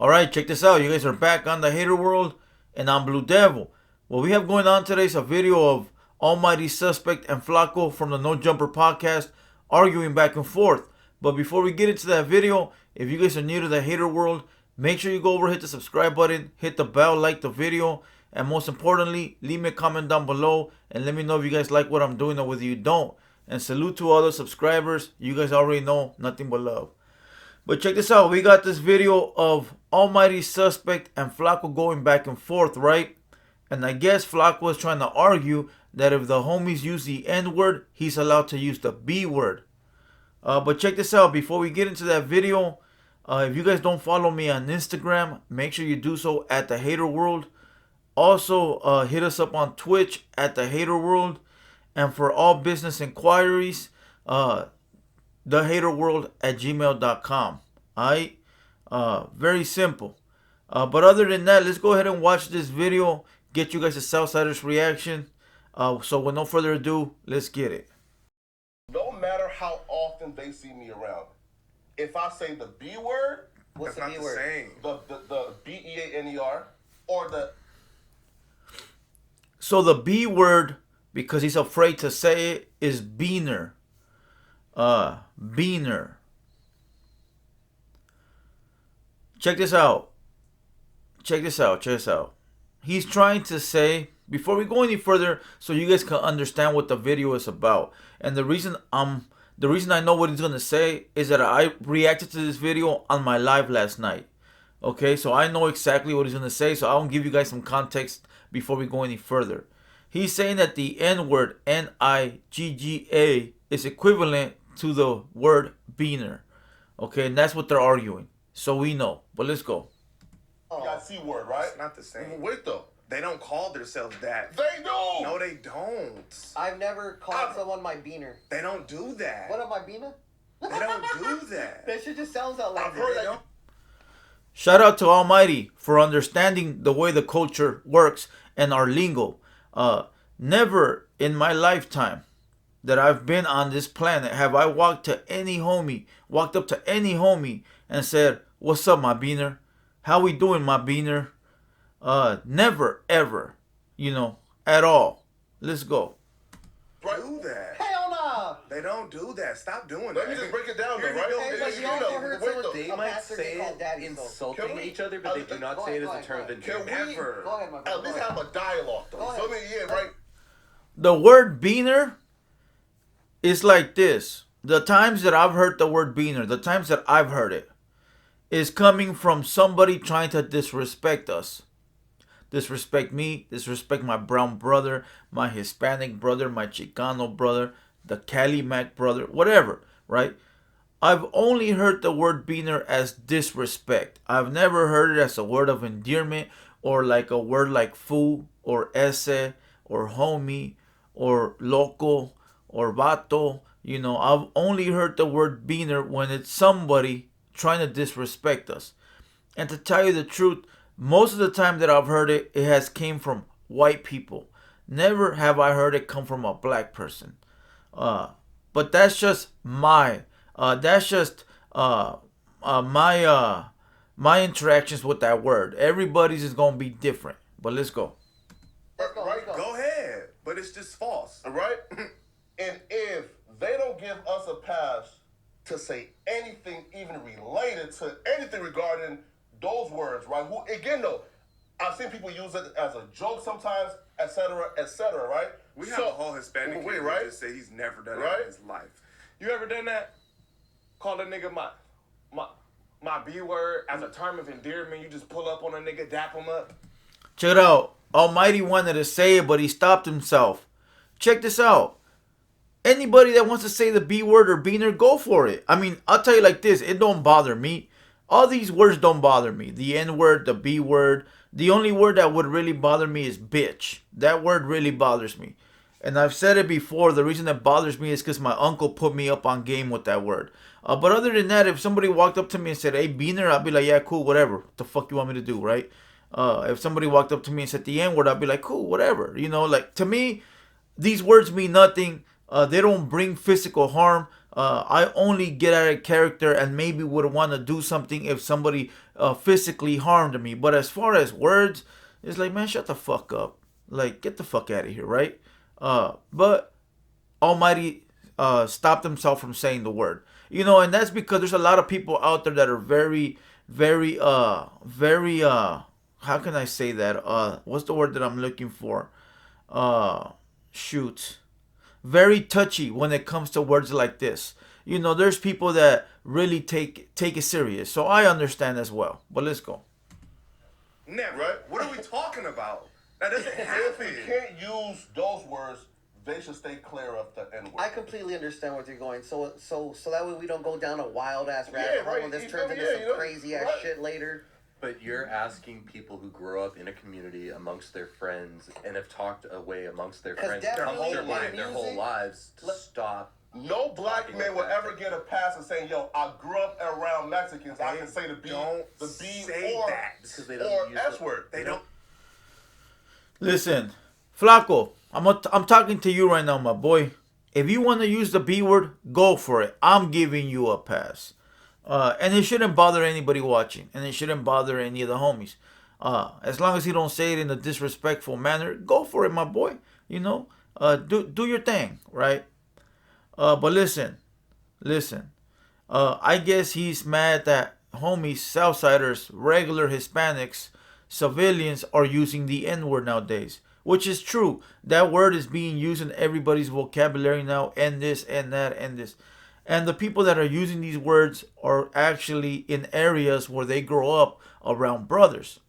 Alright, check this out. You guys are back on the Hater World, and I'm Blue Devil. What we have going on today is a video of Almighty Suspect and Flacko from the No Jumper podcast arguing back and forth. But before we get into that video, if you guys are new to the Hater World, make sure you go over, hit the subscribe button, hit the bell, like the video, and most importantly, leave me a comment down below and let me know if you guys like what I'm doing or whether you don't. And salute to all the subscribers. You guys already know, nothing but love. But check this out. We got this video of Almighty Suspect and Flacko going back and forth, right? And I guess Flacko was trying to argue that if the homies use the N word, he's allowed to use the B word. But check this out. Before we get into that video, if you guys don't follow me on Instagram, make sure you do so at TheHaterWorld. Also, hit us up on Twitch at TheHaterWorld. And for all business inquiries, TheHaterWorld@gmail.com. Alright? Very simple. But other than that, let's go ahead and watch this video. Get you guys a Southsider's reaction. So with no further ado, let's get it. No matter how often they see me around, if I say the B word, what's the B word? The BEANER or the. So the B word, because he's afraid to say it, is Beaner. Beaner. Check this out. Check this out. Check this out. He's trying to say, before we go any further, so you guys can understand what the video is about. And the reason I know what he's gonna say is that I reacted to this video on my live last night. Okay, so I know exactly what he's gonna say, so I will give you guys some context before we go any further. He's saying that the N word, N-I-G-G-A, is equivalent to the word Beaner. Okay, and that's what they're arguing. So we know. But let's go. You got C word, right? It's not the same. Wait though. They don't call themselves that. They do. No, they don't. I've never called someone my beaner. They don't do that. What am I beaner? They don't do that. That shit just sounds out like I've heard that. Shout out to Almighty for understanding the way the culture works and our lingo. Never in my lifetime that I've been on this planet have I walked up to any homie and said, "What's up, my beaner? How we doing, my beaner?" Never, ever, at all. Let's go. Do that. hell nah. They don't do that. Stop doing Let that. me just break it down, though, Here you right? go. Hey, but you also heard Wait, someone though. They a might pastor say get called it daddy, so- insulting Can we- each other, but they do not go say it ahead, as a go term ahead. that Can we Never. Go ahead, my at brother. least Go ahead. have a dialogue, though? Go ahead. So, right? The word beaner is like this. The times that I've heard the word beaner, the times that I've heard it, is coming from somebody trying to disrespect us. Disrespect me, disrespect my brown brother, my Hispanic brother, my Chicano brother, the Cali Mac brother, whatever, right? I've only heard the word beaner as disrespect. I've never heard it as a word of endearment or like a word like fool or ese or homie or loco or vato. I've only heard the word beaner when it's somebody trying to disrespect us. And to tell you the truth, most of the time that I've heard it, it has came from white people. Never have I heard it come from a black person. But that's just my interactions with that word. Everybody's is gonna be different. But let's go. Let's go, let's go. Go ahead. But it's just false. Right? And if they don't give us a pass to say anything even related to anything regarding those words, right? Who, again, though, I've seen people use it as a joke sometimes, etc., right? We have a whole Hispanic kid that right? just say he's never done Right? it in his life. You ever done that? Call a nigga my B word as a term of endearment. You just pull up on a nigga, dap him up. Check it out. Almighty wanted to say it, but he stopped himself. Check this out. Anybody that wants to say the B word or beaner, go for it. I mean, I'll tell you like this. It don't bother me. All these words don't bother me. The N word, the B word. The only word that would really bother me is bitch. That word really bothers me. And I've said it before. The reason that bothers me is because my uncle put me up on game with that word. But other than that, if somebody walked up to me and said, "Hey, beaner," I'd be like, "Yeah, cool, whatever. What the fuck you want me to do, right?" If somebody walked up to me and said the N word, I'd be like, "Cool, whatever." Like, to me, these words mean nothing. They don't bring physical harm. I only get out of character and maybe would want to do something if somebody physically harmed me. But as far as words, it's like, man, shut the fuck up. Like, get the fuck out of here, right? But Almighty stopped himself from saying the word. And that's because there's a lot of people out there that are very, very, how can I say that? What's the word that I'm looking for? Shoot. Very touchy when it comes to words like this. There's people that really take it serious. So I understand as well. But let's go. Never. Right. What are we talking about? That doesn't If happen. we can't use those words, they should stay clear of the N word. I completely understand where you're going. So that way we don't go down a wild ass rabbit Yeah, hole right. and this You turns feel me? into Yeah, some crazy ass right. shit later. But you're asking people who grew up in a community amongst their friends and have talked away amongst their 'Cause friends their definitely whole in life, their music- whole lives to stop. No black Talking man will about ever that. get a pass and saying, "Yo, I grew up around Mexicans. I They can say the B, don't the B say or that. Because they don't or use S it. word. They don't. Listen, Flacco, I'm talking to you right now, my boy. If you want to use the B word, go for it. I'm giving you a pass. And it shouldn't bother anybody watching. And it shouldn't bother any of the homies. As long as you don't say it in a disrespectful manner, go for it, my boy. Do your thing, right? But listen. I guess he's mad that homies, Southsiders, regular Hispanics, civilians are using the N-word nowadays. Which is true. That word is being used in everybody's vocabulary now, and this, and that, and this. And the people that are using these words are actually in areas where they grow up around brothers.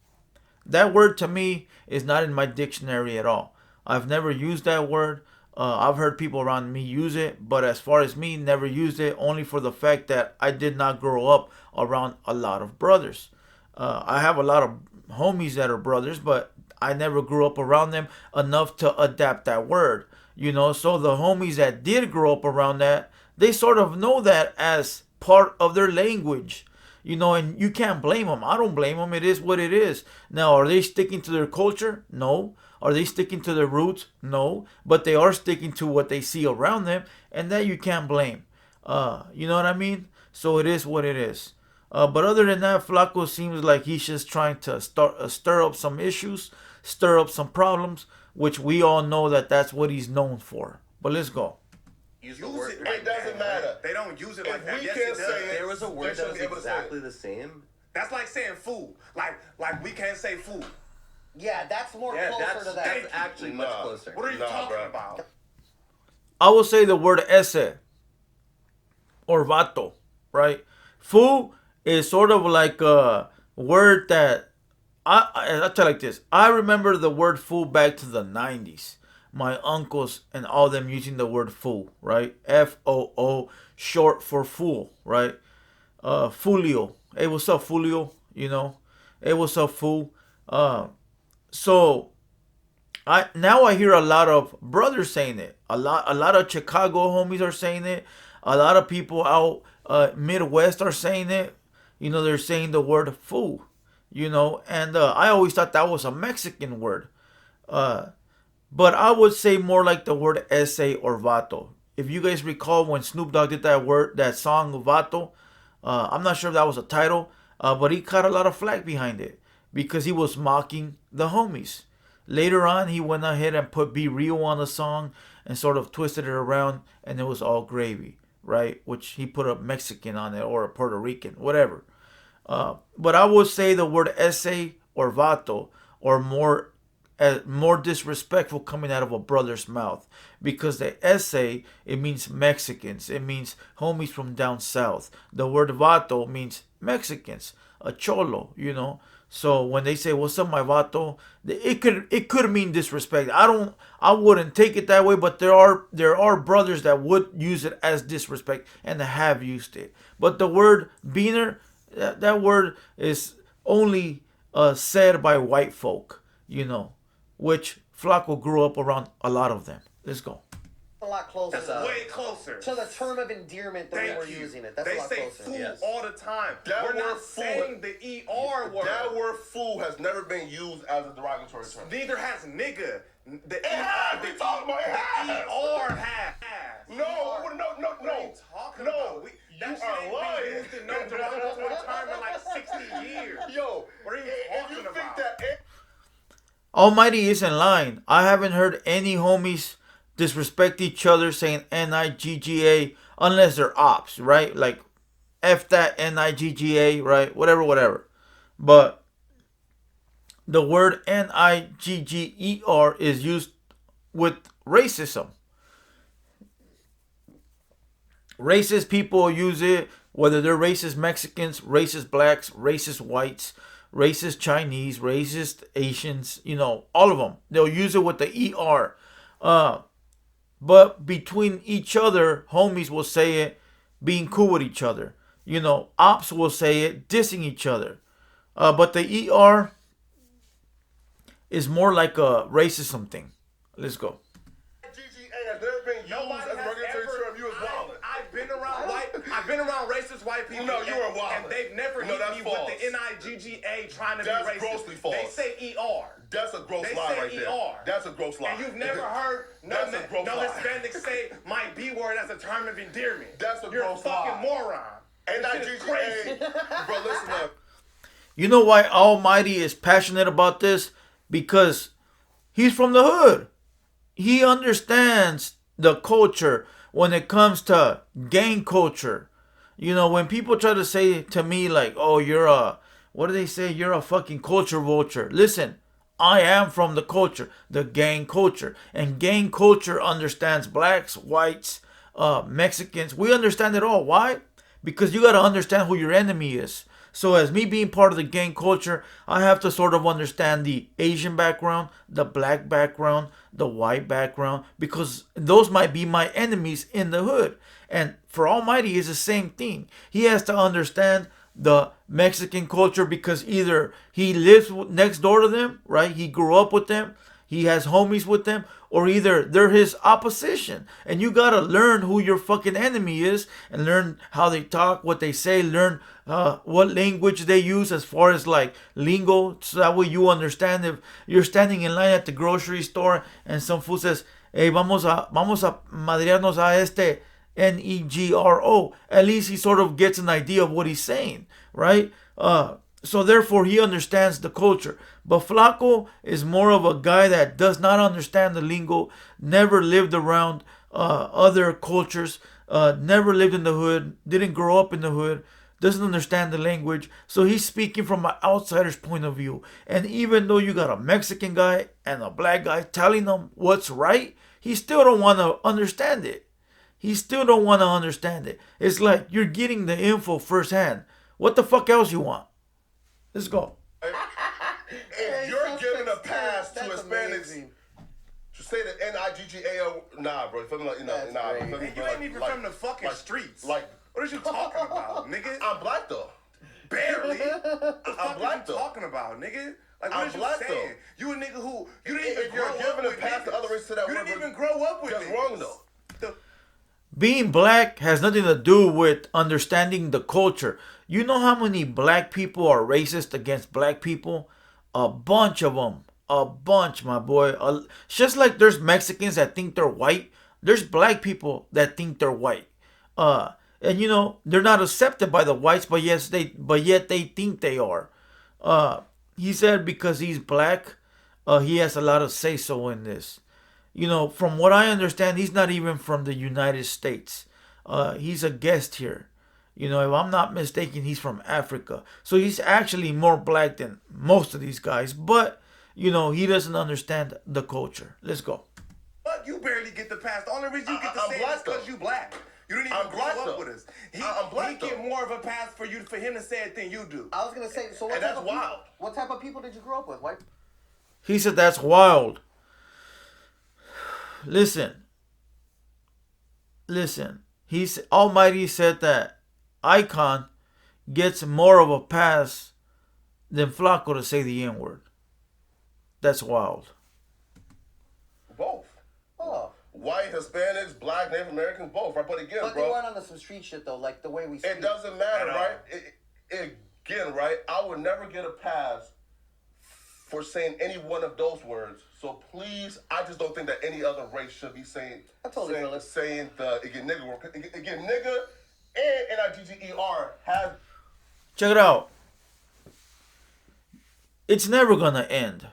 That word to me is not in my dictionary at all. I've never used that word. I've heard people around me use it, but as far as me, never used it, only for the fact that I did not grow up around a lot of brothers. I have a lot of homies that are brothers, but I never grew up around them enough to adapt that word. So the homies that did grow up around that, they sort of know that as part of their language. And you can't blame them. I don't blame them. It is what it is. Now, are they sticking to their culture? No. Are they sticking to their roots? No. But they are sticking to what they see around them, and that you can't blame. You know what I mean? So it is what it is. But other than that, Flacco seems like he's just trying to stir up some issues, stir up some problems, which we all know that that's what he's known for. But let's go. Use the Use word. it like It doesn't that. matter. They don't use it If like that. we Yes, can't it does. say it, There was a they word should that was be able to say it. exactly the same. That's like saying food. Like we can't say food. Yeah, that's more Yeah, closer that's to that. that's actually much Nah. closer. What are you Nah, talking bro. about? I will say the word ese or vato, right? Fu is sort of like a word that I'll tell you like this. I remember the word fool back to the 90s. My uncles and all them using the word fool, right? FOO, short for fool, right? Fulio. Hey, what's up, Fulio? Hey, what's up, fool? So I hear a lot of brothers saying it. A lot of Chicago homies are saying it. A lot of people out Midwest are saying it. They're saying the word fool. And I always thought that was a Mexican word. But I would say more like the word ese or vato. If you guys recall when Snoop Dogg did that song Vato, I'm not sure if that was a title, but he caught a lot of flack behind it because he was mocking the homies. Later on, he went ahead and put Be Real on the song and sort of twisted it around, and it was all gravy, right? Which he put a Mexican on it or a Puerto Rican, whatever. But I would say the word ese or vato or more disrespectful coming out of a brother's mouth, because the ese, it means Mexicans, it means homies from down south. The word vato means Mexicans, a cholo, So when they say what's up, my vato, it could mean disrespect. I wouldn't take it that way, but there are brothers that would use it as disrespect and have used it. But the word beaner, that word is only said by white folk, which Flacco grew up around a lot of them. Let's go. A lot closer. That's Way closer. To the term of endearment that we Thank were you. using it. That's They a lot say closer. fool Yes. all the time. That We're word not fool- saying the ER word. That word "fool" has never been used as a derogatory term. Neither has nigga. The It has. We talking about it has. ER has. No. What are you talking about? That shit ain't been used in no derogatory term in like 60 years. Yo, what are you if talking you think about? that Almighty isn't lying. I haven't heard any homies disrespect each other saying Nigga unless they're ops, right? Like F that Nigga, right? Whatever. But the word Nigger is used with racism. Racist people use it, whether they're racist Mexicans, racist blacks, racist whites, racist Chinese, racist Asians, all of them. They'll use it with the ER. But between each other, homies will say it being cool with each other. Ops will say it dissing each other. But the ER is more like a racism thing. Let's go. GGA has never been used as a regulatory term, you was wildin'. I've been around racist white people. No, you were wildin'. And they've never hit me false. with the Nigga trying to That's be racist. grossly false. They say ER. That's a gross They lie say right there. ER. That's a gross lie. And you've never heard no Hispanics say my B word as a term of endearment. That's a You're gross a fucking lie. moron. N-I-G-G-A. Bro, listen up. You know why Almighty is passionate about this? Because he's from the hood. He understands the culture when it comes to gang culture. When people try to say to me like, oh, what do they say? You're a fucking culture vulture. Listen, I am from the culture, the gang culture. And gang culture understands blacks, whites, Mexicans. We understand it all. Why? Because you got to understand who your enemy is. So as me being part of the gang culture, I have to sort of understand the Asian background, the black background, the white background, because those might be my enemies in the hood. And for Almighty, it's the same thing. He has to understand the Mexican culture because either he lives next door to them, right? He grew up with them. He has homies with them, or either they're his opposition. And you gotta learn who your fucking enemy is and learn how they talk, what they say, learn what language they use as far as like lingo, so that way you understand. If you're standing in line at the grocery store and some fool says, hey, vamos a madrearnos a este Negro, at least he sort of gets an idea of what he's saying, right? So therefore he understands the culture. But Flacko is more of a guy that does not understand the lingo, never lived around other cultures, never lived in the hood, didn't grow up in the hood, doesn't understand the language. So he's speaking from an outsider's point of view. And even though you got a Mexican guy and a black guy telling them what's right, he still don't want to understand it. He still don't want to understand it. It's like you're getting the info firsthand. What the fuck else you want? Let's go. If you're giving a pass to Hispanics to say the N-I-G-G-A-O, nah, bro. Feel me like, nah. And you ain't even from the fucking streets. Like, what are you talking about, nigga? I'm black though. Barely. I'm black though. Talking about, nigga? Like, what I'm are you black saying? though. You a nigga who you didn't even If you're grow up giving a with pass to niggas. other races to that You word, didn't even grow up with that's niggas. wrong though. Being black has nothing to do with understanding the culture. You know how many black people are racist against black people? A bunch of them. A bunch, my boy. Just like there's Mexicans that think they're white, there's black people that think they're white. And they're not accepted by the whites, but yet they think they are. He said because he's black, he has a lot of say-so in this. From what I understand, he's not even from the United States. He's a guest here. If I'm not mistaken, he's from Africa. So he's actually more black than most of these guys. But, he doesn't understand the culture. Let's go. But you barely get the pass. The only reason you get to say it is because you black. You didn't even grow up with us. He get more of a pass for him to say it than you do. I was gonna say, so And that's wild. What type of people did you grow up with? White? He said that's wild. Listen. Almighty said that Icon gets more of a pass than Flacko to say the N-word. That's wild. Both. Oh. White, Hispanics, black, Native Americans, both. Right? But again, But bro, they weren't on some street shit though, like the way we speak. it doesn't matter, right? Again, right? I would never get a pass for saying any one of those words. So please, I just don't think that any other race should be saying saying the again nigga word. Again, nigga and NIGGER have. Check it out. It's never gonna end.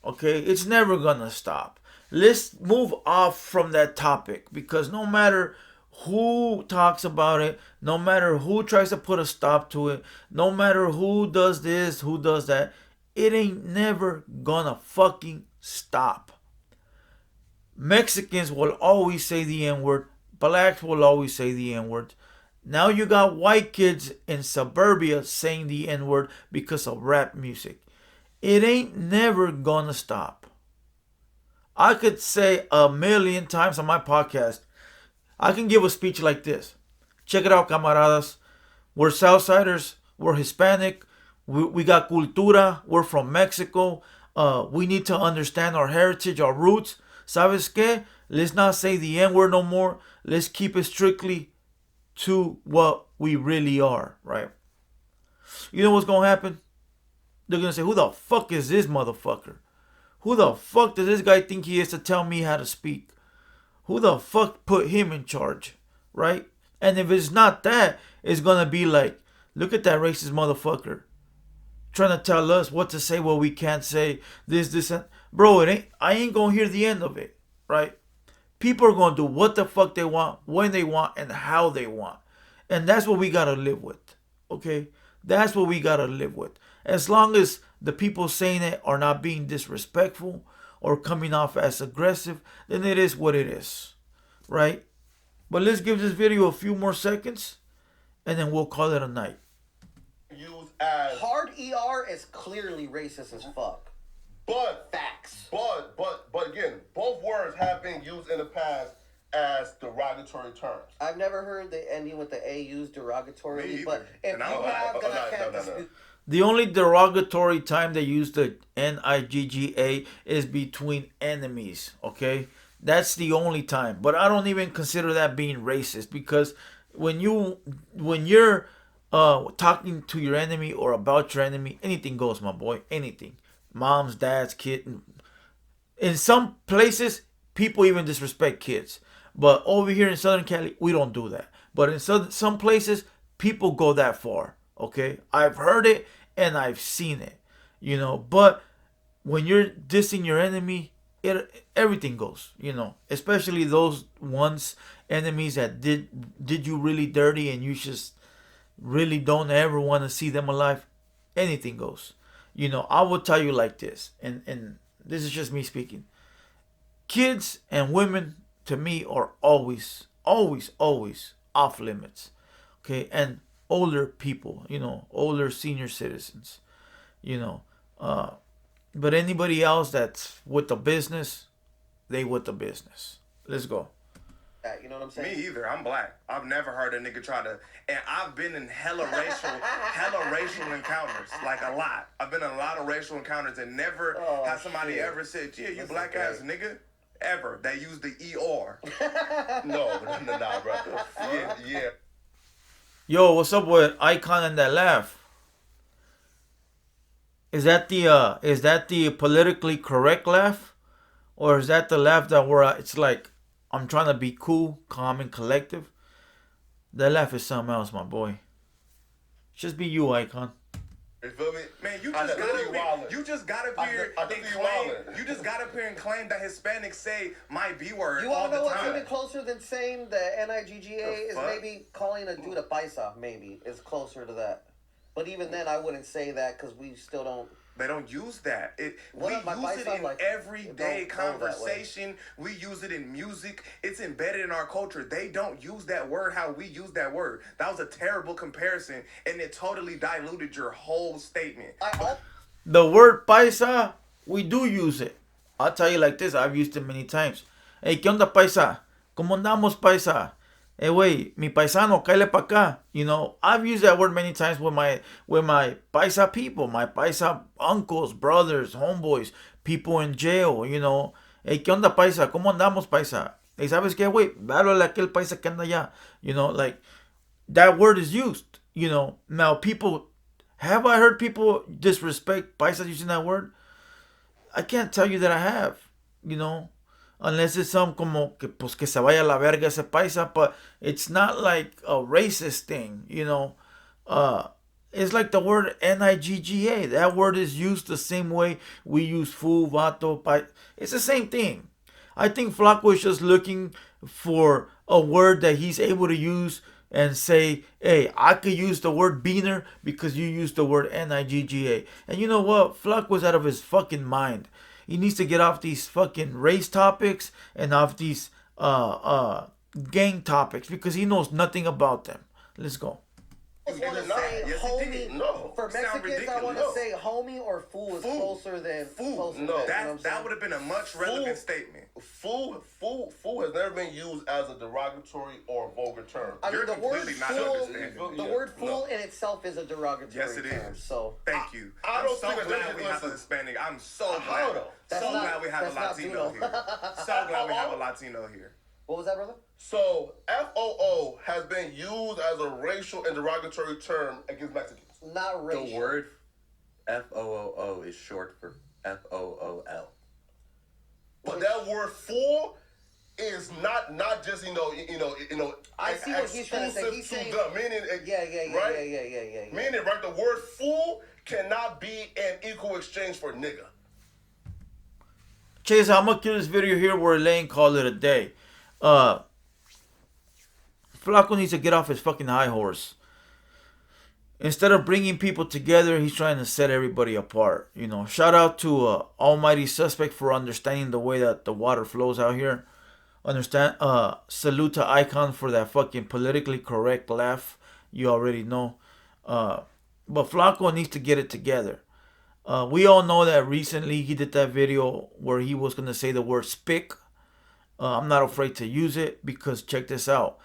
Okay? It's never gonna stop. Let's move off from that topic, because no matter who talks about it, no matter who tries to put a stop to it, no matter who does this, who does that, it ain't never gonna fucking stop. Mexicans will always say the N-word. Blacks will always say the N-word. Now you got white kids in suburbia saying the N-word because of rap music. It ain't never gonna stop. I could say 1,000,000 times on my podcast, I can give a speech like this. Check it out, camaradas. We're Southsiders. We're Hispanic. We got cultura. We're from Mexico. We need to understand our heritage, our roots. ¿Sabes qué? Let's not say the N-word no more. Let's keep it strictly to what we really are, right? You know what's going to happen? They're going to say, who the fuck is this motherfucker? Who the fuck does this guy think he is to tell me how to speak? Who the fuck put him in charge, right? And if it's not that, it's going to be like, look at that racist motherfucker trying to tell us what to say, what we can't say, this, and... Bro, I ain't going to hear the end of it, right? People are going to do what the fuck they want, when they want, and how they want. And that's what we got to live with, okay? That's what we got to live with. As long as the people saying it are not being disrespectful or coming off as aggressive, then it is what it is, right? But let's give this video a few more seconds, and then we'll call it a night. Use as hard ER is clearly racist as fuck. But facts. But again, both words have been used in the past as derogatory terms. I've never heard the ending with the A used derogatorily, but if And you have, then I can't dispute. The only derogatory time they use the NIGGA is between enemies, okay? That's the only time. But I don't even consider that being racist, because when you're talking to your enemy or about your enemy, anything goes, my boy, anything. Moms, dads, kids. In some places, people even disrespect kids. But over here in Southern Cali, we don't do that. But in some places, people go that far. Okay, I've heard it and I've seen it, you know. But when you're dissing your enemy, everything goes, you know. Especially those ones enemies that did you really dirty, and you just really don't ever want to see them alive. Anything goes, you know. I will tell you like this, and this is just me speaking. Kids and women, to me, are always off limits. Okay, and older people, you know, older senior citizens, you know. But anybody else that's with the business, they with the business. Let's go. You know what I'm saying? Me either. I'm black. I've never heard a nigga try to, and I've been in hella racial encounters, like a lot. I've been in a lot of racial encounters and never has somebody ever said, yeah, you black ass nigga. Ever. They use the ER. No, bro. Yeah. Yo, what's up with Icon and that laugh? Is that the politically correct laugh? Or is that the laugh that it's like, I'm trying to be cool, calm, and collective? That laugh is something else, my boy. Just be you, Icon. You feel me? Man, you just got up here and claim that Hispanics say my B word you all all know the what's time. even closer than saying the NIGGA is maybe calling a dude a paisa, maybe, is closer to that. But even then, I wouldn't say that because we still don't. They don't use that. We use it in like, everyday conversation. We use it in music. It's embedded in our culture. They don't use that word how we use that word. That was a terrible comparison, and it totally diluted your whole statement. The word paisa, we do use it. I'll tell you like this. I've used it many times. Hey, ¿qué onda, paisa? ¿Cómo andamos, paisa? Hey, wey, mi paisano, cáele pa' acá. You know, I've used that word many times with my paisa people, my paisa uncles, brothers, homeboys, people in jail, you know. Hey, ¿qué onda, paisa? ¿Cómo andamos, paisa? Hey, ¿sabes qué, wey? Háblale a aquel paisa que anda allá. You know, like, that word is used, you know. Now, have I heard people disrespect paisas using that word? I can't tell you that I have, you know, unless it's some como que pues que se vaya a la verga ese paisa, but it's not like a racist thing, you know. It's like the word nigga. That word is used the same way we use fool, vato, pai. It's the same thing. I think Flacko is just looking for a word that he's able to use and say, hey, I could use the word beaner because you used the word nigga. And you know what? Flacko's out of his fucking mind. He needs to get off these fucking race topics and off these gang topics because he knows nothing about them. Let's go. I just want to say Yes, homie. it did. No. For Sound Mexicans, I want to ridiculous. say homie or fool is closer than closer No. than, you know what That I'm saying? would have been a much relevant statement. Fool has never been used as a derogatory or vulgar term. I mean, You're the word completely not fool, understanding. the word fool in itself is a derogatory Yes, it term. is. So Thank you. I I'm don't so think that glad this we is- have a Hispanic. I'm so How glad. though? That's So not- glad we have a that's not Latino Duno. here. So glad we have a Latino here. what was that, brother? So FOO has been used as a racial and derogatory term against Mexicans. Not racial. The word FOOO is short for FOOL. But that word fool is not just I see what he's trying to say. exclusive He's to saying- them, meaning right? Yeah. Meaning, right, the word fool cannot be an equal exchange for nigga. Chase, I'm gonna kill this video here where Elaine called it a day. Flacco needs to get off his fucking high horse. Instead of bringing people together, he's trying to set everybody apart. You know, shout out to Almighty Suspect for understanding the way that the water flows out here. Understand? Salute to Icon for that fucking politically correct laugh. You already know. But Flacco needs to get it together. We all know that recently he did that video where he was going to say the word spick. I'm not afraid to use it because check this out.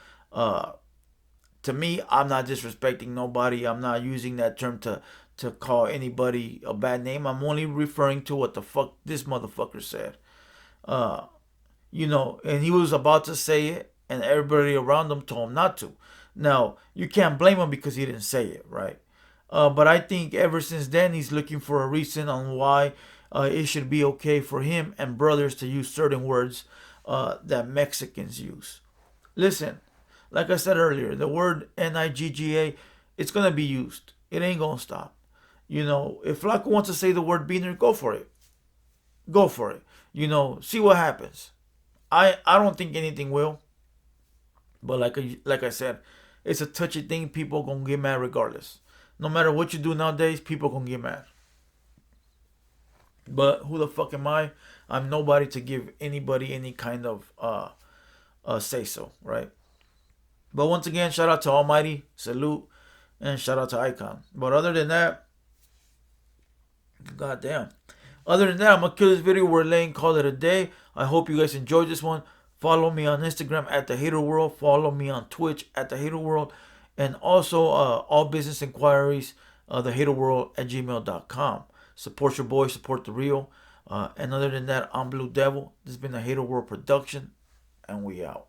To me, I'm not disrespecting nobody. I'm not using that term to call anybody a bad name. I'm only referring to what the fuck this motherfucker said. You know, and he was about to say it and everybody around him told him not to. Now, you can't blame him because he didn't say it, right? But I think ever since then, he's looking for a reason on why it should be okay for him and brothers to use certain words that Mexicans use. Listen, like I said earlier, the word nigga, it's going to be used. It ain't going to stop. You know, if Flacco wants to say the word beaner, go for it. Go for it. You know, see what happens. I don't think anything will. But like I said, it's a touchy thing. People going to get mad regardless. No matter what you do nowadays, people going to get mad. But who the fuck am I? I'm nobody to give anybody any kind of say-so, right? But once again, shout out to Almighty, salute, and shout out to Icon. But other than that, goddamn. Other than that, I'm going to kill this video where Lane called it a day. I hope you guys enjoyed this one. Follow me on Instagram at TheHaterWorld. Follow me on Twitch at TheHaterWorld. And also, all business inquiries, TheHaterWorld@gmail.com. Support your boy, support the real. And other than that, I'm Blue Devil. This has been a Hater World production, and we out.